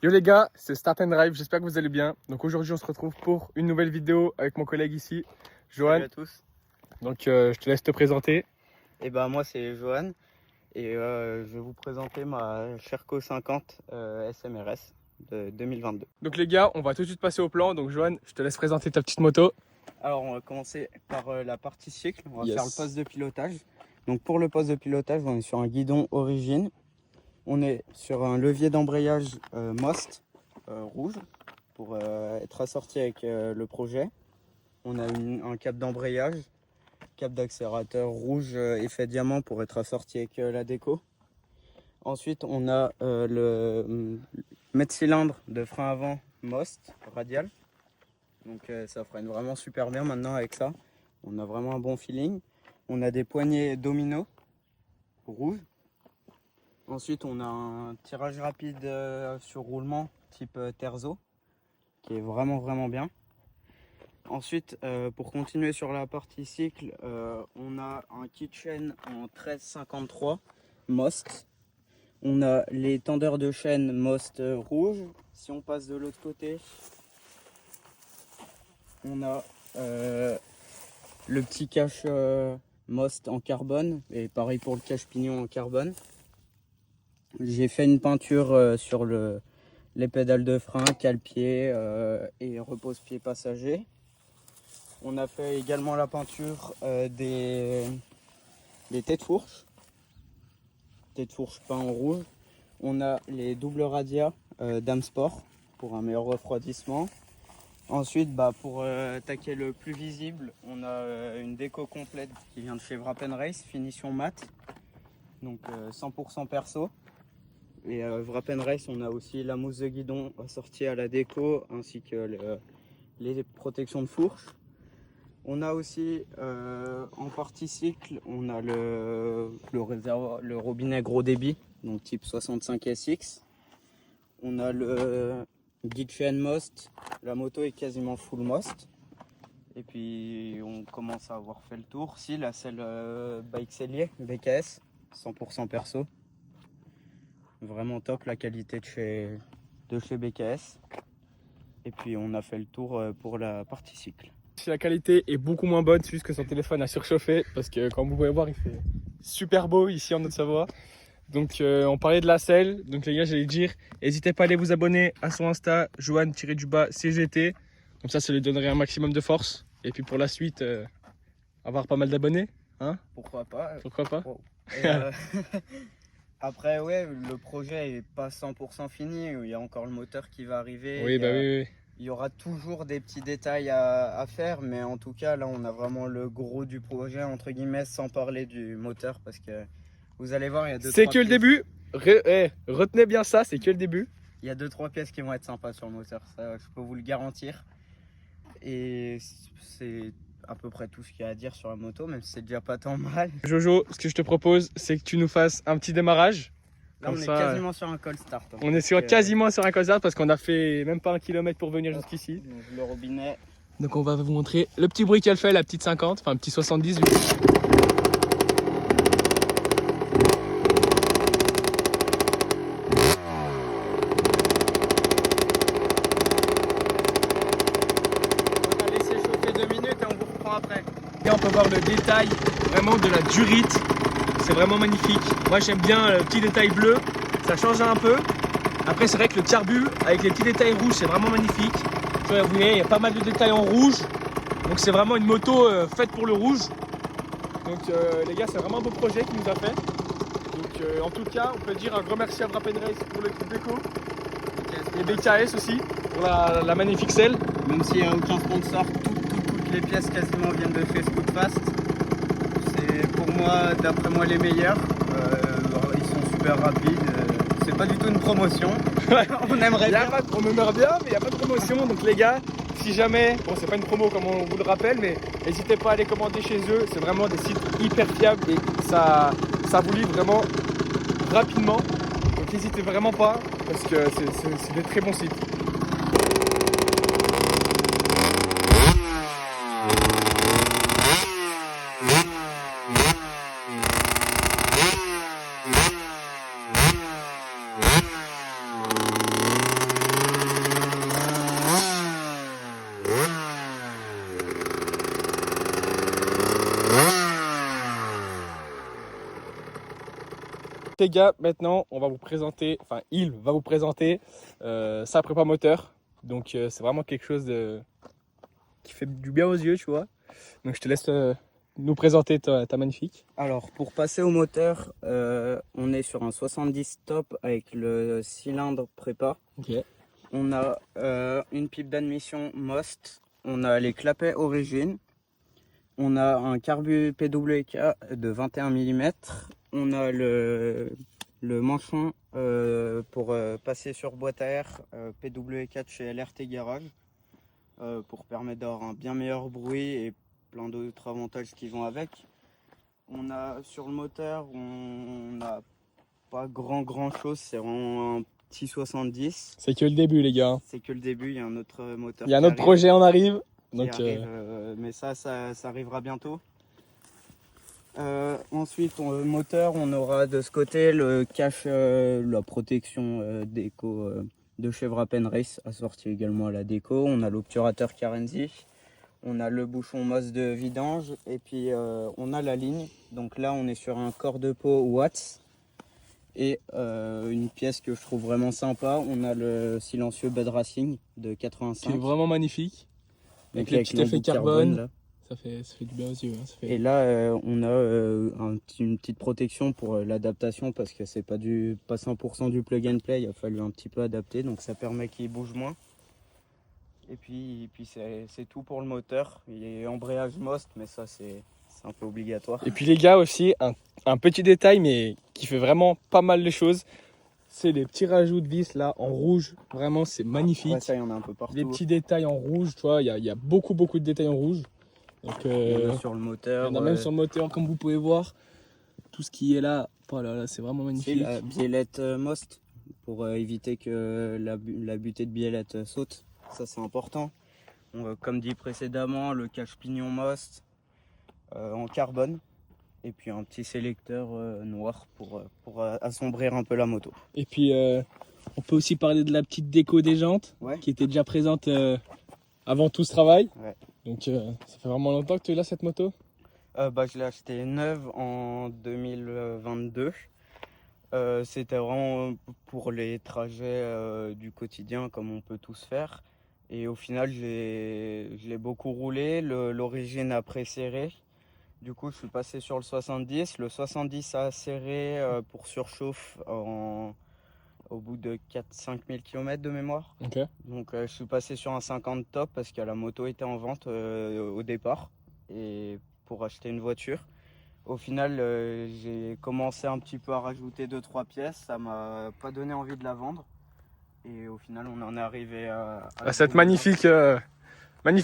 Yo les gars, c'est Start and Drive, j'espère que vous allez bien. Donc aujourd'hui on se retrouve pour une nouvelle vidéo avec mon collègue ici, Johan. Salut à tous. Donc je te laisse te présenter. Et ben moi c'est Johan et je vais vous présenter ma Sherco 50 SMRS de 2022. Donc les gars, on va tout de suite passer au plan. Donc Johan, je te laisse présenter ta petite moto. Alors on va commencer par la partie cycle, on va Yes. faire le poste de pilotage. Donc pour le poste de pilotage, on est sur un guidon Origine. On est sur un levier d'embrayage Most rouge pour être assorti avec le projet. On a un cap d'embrayage, cap d'accélérateur rouge effet diamant pour être assorti avec la déco. Ensuite, on a le mètre-cylindre de frein avant Most radial. Donc ça freine vraiment super bien maintenant avec ça. On a vraiment un bon feeling. On a des poignées domino rouges. Ensuite, on a un tirage rapide sur roulement type Terzo qui est vraiment bien. Ensuite, pour continuer sur la partie cycle, on a un kit-chain en 1353 Most. On a les tendeurs de chaîne Most rouge. Si on passe de l'autre côté, on a le petit cache Most en carbone et pareil pour le cache pignon en carbone. J'ai fait une peinture sur les pédales de frein, cale-pied et repose-pied passager. On a fait également la peinture des têtes-fourches. Têtes-fourches peints en rouge. On a les doubles radias Dame Sport pour un meilleur refroidissement. Ensuite, pour attaquer le plus visible, on a une déco complète qui vient de chez Wrap & Race, finition mat. Donc 100% perso. Et Wrap & Race, on a aussi la mousse de guidon assortie à la déco ainsi que les protections de fourche. On a aussi en partie cycle, on a le robinet gros débit, donc type 65 SX. On a le guide chain Most, la moto est quasiment full Most. Et puis on commence à avoir fait le tour. Si, la selle Bike Cellier, BKS, 100% perso. Vraiment top la qualité de chez BKS. Et puis on a fait le tour pour la partie cycle. Si la qualité est beaucoup moins bonne, c'est juste que son téléphone a surchauffé parce que comme vous pouvez voir, il fait super beau ici en Haute-Savoie. Donc on parlait de la selle, donc les gars j'allais dire, n'hésitez pas à aller vous abonner à son Insta, Johan-CGT, comme ça lui donnerait un maximum de force. Et puis pour la suite, avoir pas mal d'abonnés, hein? Pourquoi pas? Pourquoi pas? Et, après ouais, le projet est pas 100% fini, il y a encore le moteur qui va arriver. Oui, oui. Il y aura toujours des petits détails à faire, mais en tout cas là on a vraiment le gros du projet entre guillemets, sans parler du moteur, parce que vous allez voir, il y a c'est que le début. Retenez bien ça, c'est que le début. Il y a 2-3 pièces qui vont être sympas sur le moteur, ça je peux vous le garantir. Et c'est à peu près tout ce qu'il y a à dire sur la moto, même si c'est déjà pas tant mal. Jojo, ce que je te propose, c'est que tu nous fasses un petit démarrage. Là on est quasiment sur un cold start. On est quasiment sur un cold start parce qu'on a fait même pas 1 kilomètre pour venir jusqu'ici. Le robinet. Donc on va vous montrer le petit bruit qu'elle fait, la petite 50, enfin un petit 70. Et on peut voir le détail vraiment de la durite, c'est vraiment magnifique. Moi j'aime bien le petit détail bleu, ça change un peu. Après c'est vrai que le carbu avec les petits détails rouges c'est vraiment magnifique. Vous voyez il y a pas mal de détails en rouge, donc c'est vraiment une moto faite pour le rouge. Donc les gars c'est vraiment un beau projet qu'il nous a fait. Donc en tout cas on peut dire un grand merci à Wrap & Race pour l'équipe déco. Et BKS aussi pour la magnifique selle. Même s'il n'y a aucun sponsor, toutes les pièces quasiment viennent de chez Scootfast. C'est pour moi, d'après moi, les meilleurs. Ils sont super rapides. C'est pas du tout une promotion. On aimerait bien. On aimerait bien, mais il n'y a pas de promotion. Donc les gars, si jamais, bon c'est pas une promo comme on vous le rappelle, mais n'hésitez pas à aller commander chez eux. C'est vraiment des sites hyper fiables et ça vous livre vraiment rapidement. Donc n'hésitez vraiment pas parce que c'est des très bons sites. les gars, maintenant on va vous présenter, enfin il va vous présenter sa prépa moteur. Donc c'est vraiment quelque chose qui fait du bien aux yeux, tu vois. Donc je te laisse nous présenter ta magnifique. Alors, pour passer au moteur, on est sur un 70 top avec le cylindre prépa. Ok. On a une pipe d'admission Most. On a les clapets origine. On a un carbu PWK de 21 mm. On a le manchon pour passer sur boîte à air PWK de chez LRT Garage pour permettre d'avoir un bien meilleur bruit et plein d'autres avantages qui vont avec. On a sur le moteur, on n'a pas grand chose, c'est vraiment un petit 70. C'est que le début les gars. C'est que le début, il y a un autre moteur. Il y a un autre projet en arrive. Donc, arrive, mais ça arrivera bientôt. Ensuite, le moteur, on aura de ce côté le cache, la protection déco de Chevra Pen Race assorti également à la déco. On a l'obturateur Karenzi, on a le bouchon Moss de vidange et puis on a la ligne. Donc là, on est sur un corps de peau Watts et une pièce que je trouve vraiment sympa. On a le silencieux Bud Racing de 85. Qui est vraiment magnifique. Avec les petits effets carbone. Là. Ça fait du bien aux yeux. Hein. Et là, on a une petite protection pour l'adaptation parce que c'est pas 100% du plug and play. Il a fallu un petit peu adapter, donc ça permet qu'il bouge moins. Et puis c'est tout pour le moteur. Il est embrayage Most, mais ça c'est un peu obligatoire. Et puis les gars aussi, un petit détail mais qui fait vraiment pas mal de choses. C'est les petits rajouts de vis là en rouge, vraiment c'est magnifique. Ouais, ça il y en a un peu partout. Les petits détails en rouge, tu vois, il y a beaucoup de détails en rouge. Donc, il y en a sur le moteur. Il y en a même sur le moteur, comme vous pouvez voir. Tout ce qui est là, oh là, là c'est vraiment magnifique. C'est la biellette Most pour éviter que la butée de biellette saute. Ça c'est important. Comme dit précédemment, le cache-pignon Most en carbone. Et puis un petit sélecteur noir pour assombrir un peu la moto. Et puis on peut aussi parler de la petite déco des jantes qui était déjà présente avant tout ce travail. Ouais. Donc ça fait vraiment longtemps que tu es là cette moto Je l'ai achetée neuve en 2022. C'était vraiment pour les trajets du quotidien comme on peut tous faire. Et au final je l'ai beaucoup roulé. L'origine a préserré. Du coup, je suis passé sur le 70. Le 70 a serré pour surchauffe au bout de 4-5 000 km de mémoire. Okay. Donc, je suis passé sur un 50 top parce que la moto était en vente au départ et pour acheter une voiture. Au final, j'ai commencé un petit peu à rajouter 2-3 pièces. Ça m'a pas donné envie de la vendre. Et au final, on en est arrivé à cette magnifique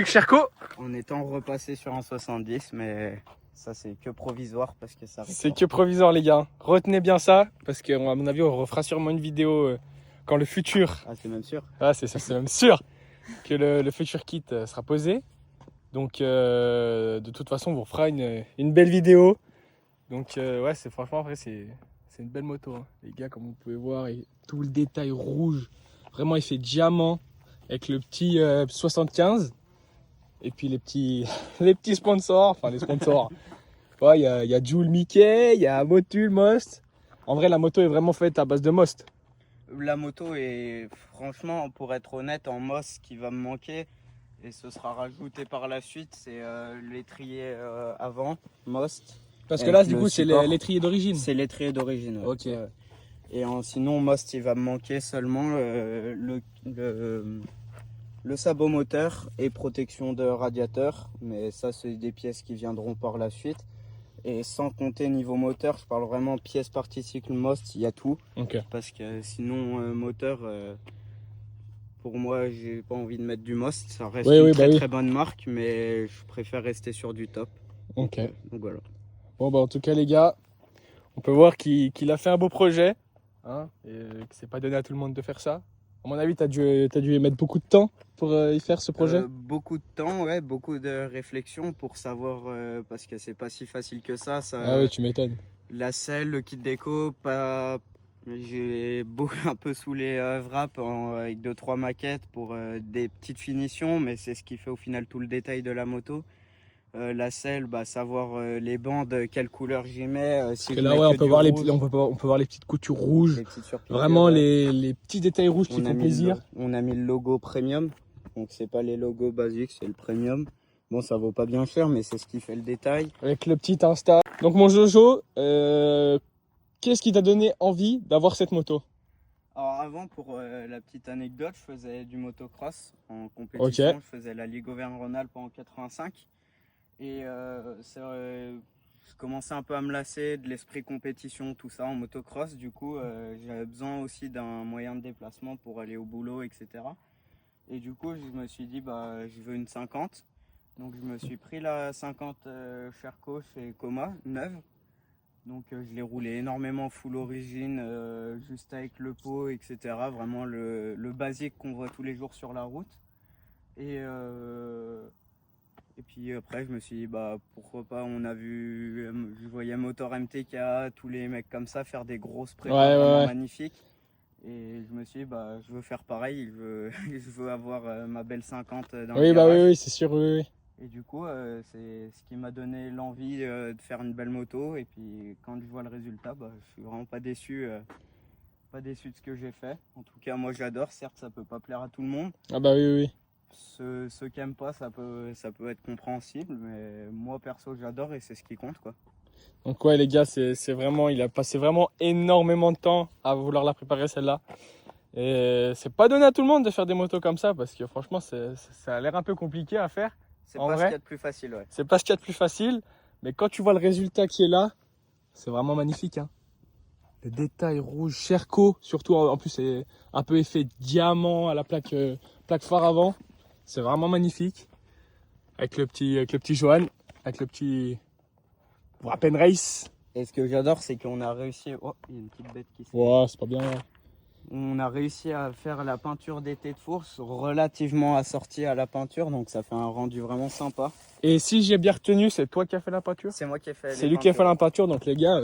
Sherco. En étant repassé sur un 70, mais ça c'est que provisoire parce que ça. C'est que provisoire les gars. Retenez bien ça parce qu'à mon avis on refera sûrement une vidéo quand le futur. Ah c'est même sûr. Ah c'est même sûr que le futur kit sera posé. Donc de toute façon on vous fera une belle vidéo. Donc ouais c'est franchement après c'est une belle moto hein. Les gars comme vous pouvez voir et tout le détail rouge. Vraiment il fait diamant avec le petit 75. Et puis les petits sponsors, enfin les sponsors. Ouais, il y a Joule Mickey, il y a Motul Most. En vrai, la moto est vraiment faite à base de Most. La moto est, franchement, pour être honnête, en Most, qui va me manquer, et ce sera rajouté par la suite, c'est l'étrier avant, Most. Parce que là, du coup, c'est l'étrier d'origine. C'est l'étrier d'origine. Ouais. Ok. Et sinon, Most, il va me manquer seulement le sabot moteur et protection de radiateur, mais ça c'est des pièces qui viendront par la suite. Et sans compter niveau moteur, je parle vraiment pièces partie-cycle Most, il y a tout. Okay. Parce que sinon moteur, pour moi j'ai pas envie de mettre du Most, ça reste une très bonne marque, mais je préfère rester sur du top. Ok. Donc voilà. Bon en tout cas les gars, on peut voir qu'il a fait un beau projet, hein, et que c'est pas donné à tout le monde de faire ça. À mon avis, tu as dû y mettre beaucoup de temps pour y faire ce projet. Beaucoup de temps, ouais, beaucoup de réflexion pour savoir, parce que c'est pas si facile que ça. Ah oui, tu m'étonnes. La selle, le kit déco, j'ai un peu saoulé wrap avec 2-3 maquettes pour des petites finitions, mais c'est ce qui fait au final tout le détail de la moto. la selle, bah, savoir les bandes, quelle couleur j'y mets. Si Parce que je là, mets ouais, on que peut du voir les, rouge, on peut voir les petites coutures rouges. les petites surpiqûres, Vraiment ouais. les petits détails rouges qui On a font mis plaisir. on a mis le logo premium. Donc c'est pas les logos basiques, c'est le premium. Bon, ça vaut pas bien cher, mais c'est ce qui fait le détail. Avec le petit Insta. Donc mon Jojo, qu'est-ce qui t'a donné envie d'avoir cette moto? Alors avant, pour la petite anecdote, je faisais du motocross en compétition. Ok. Je faisais la Ligue Auvergne-Rhône-Alpes en 85. Et je commençais un peu à me lasser de l'esprit compétition, tout ça en motocross. Du coup, j'avais besoin aussi d'un moyen de déplacement pour aller au boulot, etc. Et du coup, je me suis dit, bah, je veux une 50. Donc je me suis pris la 50 Sherco chez Coma, neuve. Donc je l'ai roulé énormément full origine, juste avec le pot, etc. Vraiment le basique qu'on voit tous les jours sur la route. Et puis après je me suis dit bah pourquoi pas, je voyais Motor MTK, tous les mecs comme ça faire des grosses prépas vraiment magnifiques. Et je me suis dit bah je veux faire pareil, je veux avoir ma belle 50 dans le garage. Oui, c'est sûr, oui. Et du coup, c'est ce qui m'a donné l'envie de faire une belle moto. Et puis, quand je vois le résultat, bah, je suis vraiment pas déçu de ce que j'ai fait. En tout cas, moi, j'adore. Certes, ça peut pas plaire à tout le monde. Ah bah oui. Ceux qui aiment pas, ça peut être compréhensible. Mais moi, perso, j'adore et c'est ce qui compte, quoi. Donc ouais les gars, c'est vraiment, il a passé vraiment énormément de temps à vouloir la préparer celle-là. Et c'est pas donné à tout le monde de faire des motos comme ça parce que franchement, ça a l'air un peu compliqué à faire. C'est pas ce qu'il y a de plus facile, ouais. C'est pas ce qu'il y a de plus facile, mais quand tu vois le résultat qui est là, c'est vraiment magnifique. Hein. Le détail rouge, Sherco, surtout en plus c'est un peu effet diamant à la plaque phare avant. C'est vraiment magnifique. Avec le petit Johan, avec le petit Wapen Race. Et ce que j'adore, c'est qu'on a réussi. Oh, il y a une petite bête qui se. Ouais, c'est pas bien. On a réussi à faire la peinture d'été de fourche relativement assortie à la peinture, donc ça fait un rendu vraiment sympa. Et si j'ai bien retenu, c'est toi qui as fait la peinture? C'est moi qui ai fait. C'est lui qui a fait la peinture, donc les gars,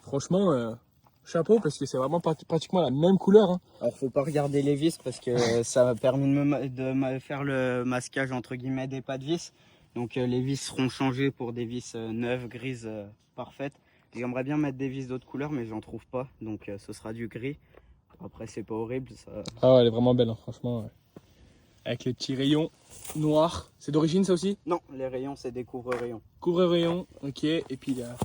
franchement, chapeau parce que c'est vraiment pratiquement la même couleur. Hein. Alors faut pas regarder les vis parce que ça a permis de me faire le masquage entre guillemets des pas de vis. Donc les vis seront changées pour des vis neuves, grises, parfaites. J'aimerais bien mettre des vis d'autres couleurs, mais j'en trouve pas, donc ce sera du gris. Après, c'est pas horrible. Ça... Ah ouais, elle est vraiment belle, hein, franchement. Ouais. Avec les petits rayons noirs. C'est d'origine, ça aussi? Non, les rayons, c'est des couvre-rayons. Couvre-rayons, ok. Et puis, il y a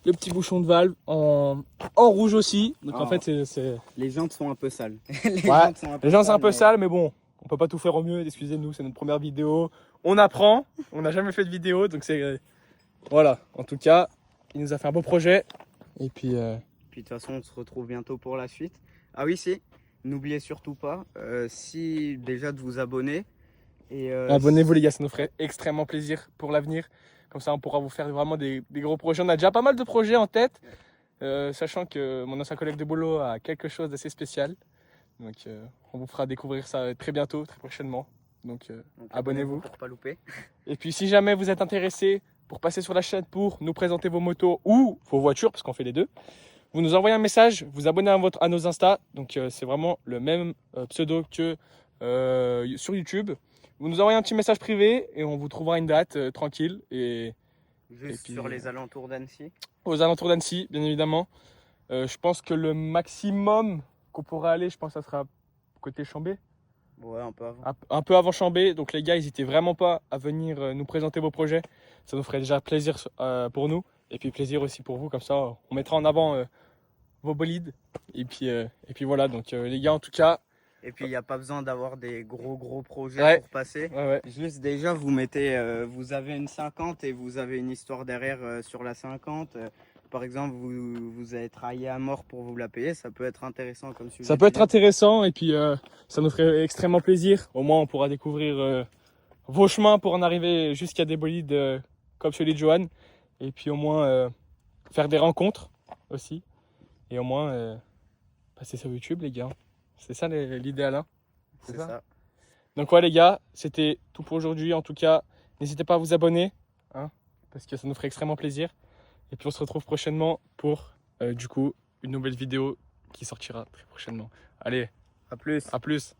le petit bouchon de valve en rouge aussi. Donc, en fait, c'est... Les jantes sont un peu sales. Les jantes sont un peu sales, mais bon, on peut pas tout faire au mieux. Excusez-nous, c'est notre première vidéo. On apprend. On n'a jamais fait de vidéo, donc c'est... Voilà. En tout cas, il nous a fait un beau projet. Et puis... Puis, de toute façon, on se retrouve bientôt pour la suite. Ah oui, si, n'oubliez surtout pas, si déjà de vous abonner. Abonnez-vous les gars, ça nous ferait extrêmement plaisir pour l'avenir. Comme ça, on pourra vous faire vraiment des gros projets. On a déjà pas mal de projets en tête, sachant que mon ancien collègue de boulot a quelque chose d'assez spécial. Donc, on vous fera découvrir ça très bientôt, très prochainement. Donc abonnez-vous. Pour pas louper. Et puis, si jamais vous êtes intéressé pour passer sur la chaîne pour nous présenter vos motos ou vos voitures, parce qu'on fait les deux, vous nous envoyez un message, vous abonnez à nos Insta, donc c'est vraiment le même pseudo que sur YouTube. Vous nous envoyez un petit message privé et on vous trouvera une date tranquille. Juste sur les alentours d'Annecy. Aux alentours d'Annecy, bien évidemment. Je pense que le maximum qu'on pourra aller, je pense que ça sera côté Chambé. Ouais, un peu avant. Un peu avant Chambé. Donc les gars, n'hésitez vraiment pas à venir nous présenter vos projets. Ça nous ferait déjà plaisir pour nous. Et puis plaisir aussi pour vous, comme ça on mettra en avant vos bolides. Et puis voilà, donc les gars en tout cas. Et puis il n'y a pas besoin d'avoir des gros projets pour passer. Ouais. Juste déjà vous mettez, vous avez une 50 et vous avez une histoire derrière sur la 50. Par exemple, vous avez travaillé à mort pour vous la payer, ça peut être intéressant comme sujet. Ça peut être intéressant et puis ça nous ferait extrêmement plaisir. Au moins on pourra découvrir vos chemins pour en arriver jusqu'à des bolides comme celui de Johan. Et puis au moins faire des rencontres aussi. Et au moins passer sur YouTube les gars. C'est ça l'idéal. Hein. C'est ça. Donc ouais les gars, c'était tout pour aujourd'hui. En tout cas, n'hésitez pas à vous abonner. Hein, parce que ça nous ferait extrêmement plaisir. Et puis on se retrouve prochainement pour du coup une nouvelle vidéo qui sortira très prochainement. Allez, à plus. À plus.